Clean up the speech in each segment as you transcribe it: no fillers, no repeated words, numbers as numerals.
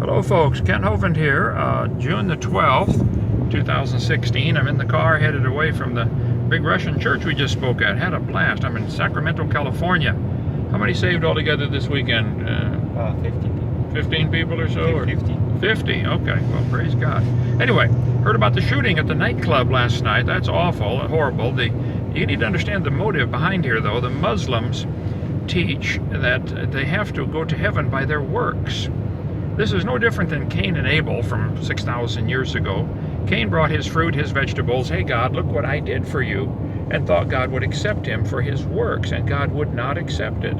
Hello folks, Kent Hovind here, June the 12th, 2016. I'm in the car headed away from the big Russian church we just spoke at. Had a blast. I'm in Sacramento, California. How many saved altogether this weekend? 15 people or so? 50. 50, okay, well praise God. Anyway, heard about the shooting at the nightclub last night. That's awful, horrible. You need to understand the motive behind here though. The Muslims teach that they have to go to heaven by their works. This is no different than Cain and Abel from 6,000 years ago. Cain brought his fruit, his vegetables. Hey God, look what I did for you, and thought God would accept him for his works, and God would not accept it.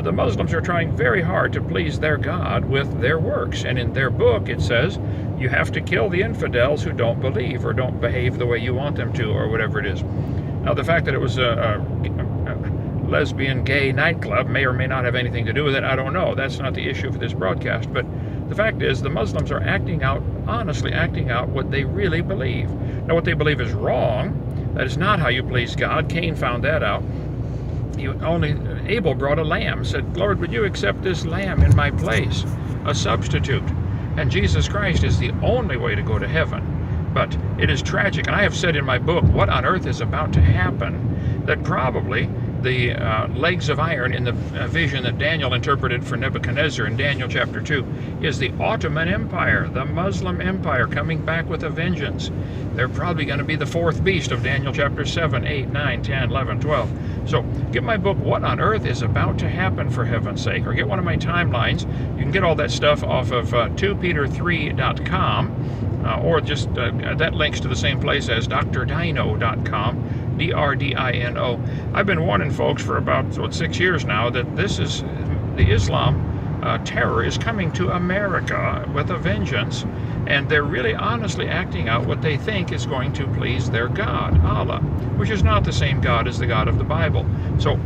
The Muslims are trying very hard to please their God with their works, and in their book it says you have to kill the infidels who don't believe or don't behave the way you want them to, or whatever it is. Now the fact that it was a lesbian gay nightclub may or may not have anything to do with it. I don't know. That's not the issue for this broadcast. But the fact is the Muslims are acting out, honestly acting out what they really believe. Now what they believe is wrong. That is not how you please God. Cain found that out. Abel brought a lamb, said, Lord, would you accept this lamb in my place, a substitute? And Jesus Christ is the only way to go to heaven. But it is tragic, and I have said in my book, what on earth is about to happen, that probably the legs of iron in the vision that Daniel interpreted for Nebuchadnezzar in Daniel chapter 2 is the Ottoman Empire, the Muslim Empire, coming back with a vengeance. They're probably going to be the fourth beast of Daniel chapter 7, 8, 9, 10, 11, 12. So get my book, What on Earth is About to Happen, for heaven's sake, or get one of my timelines. You can get all that stuff off of 2peter3.com, or just that links to the same place as drdino.com. D-R-D-I-N-O. I've been warning folks for about 6 years now that this is the Islam terror is coming to America with a vengeance, and they're really honestly acting out what they think is going to please their God, Allah, which is not the same God as the God of the Bible. So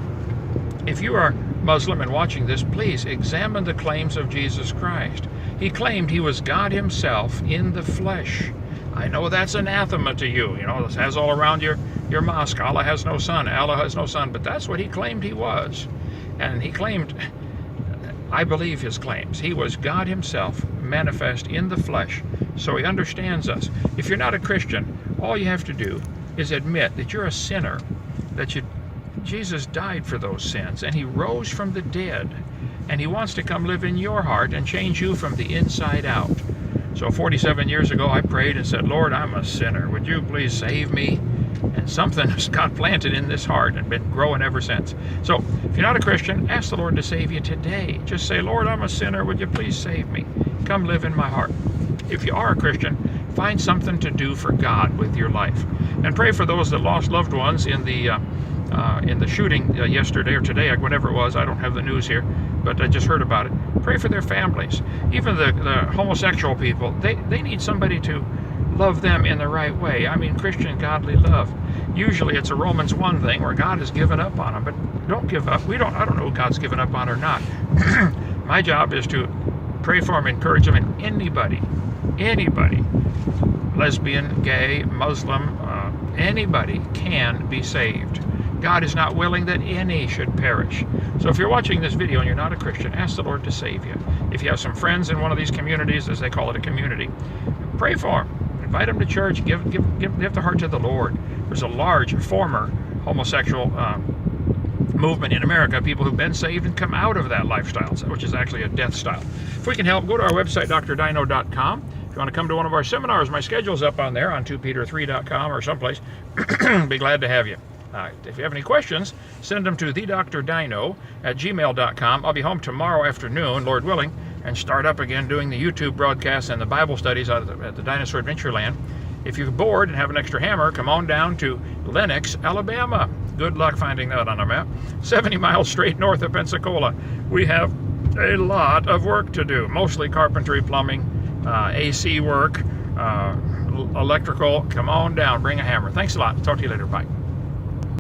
if you are Muslim and watching this, please examine the claims of Jesus Christ. He claimed he was God himself in the flesh. I know that's anathema to you. You know, this has all around your mosque. Allah has no son. Allah has no son. But that's what he claimed he was. And he claimed, I believe his claims. He was God himself manifest in the flesh. So he understands us. If you're not a Christian, all you have to do is admit that you're a sinner, that Jesus died for those sins, and he rose from the dead. And he wants to come live in your heart and change you from the inside out. So 47 years ago, I prayed and said, Lord, I'm a sinner. Would you please save me? And something has got planted in this heart and been growing ever since. So if you're not a Christian, ask the Lord to save you today. Just say, Lord, I'm a sinner. Would you please save me? Come live in my heart. If you are a Christian, find something to do for God with your life. And pray for those that lost loved ones in the shooting yesterday or today, whatever it was. I don't have the news here, but I just heard about it. Pray for their families. Even the homosexual people, they need somebody to love them in the right way. I mean, Christian godly love. Usually it's a Romans 1 thing where God has given up on them, but don't give up. I don't know who God's given up on or not. My job is to pray for them, encourage them, and anybody, lesbian, gay, Muslim, anybody can be saved. God is not willing that any should perish. So if you're watching this video and you're not a Christian, ask the Lord to save you. If you have some friends in one of these communities, as they call it, a community, pray for them. Invite them to church. Give the heart to the Lord. There's a large former homosexual movement in America, people who've been saved and come out of that lifestyle, which is actually a death style. If we can help, go to our website, drdino.com. If you want to come to one of our seminars, my schedule's up on there on 2peter3.com or someplace. Be glad to have you. If you have any questions, send them to thedrdino@gmail.com. I'll be home tomorrow afternoon, Lord willing, and start up again doing the YouTube broadcasts and the Bible studies at the Dinosaur Adventureland. If you're bored and have an extra hammer, come on down to Lenox, Alabama. Good luck finding that on a map. 70 miles straight north of Pensacola. We have a lot of work to do, mostly carpentry, plumbing, AC work, electrical. Come on down, bring a hammer. Thanks a lot. Talk to you later. Bye.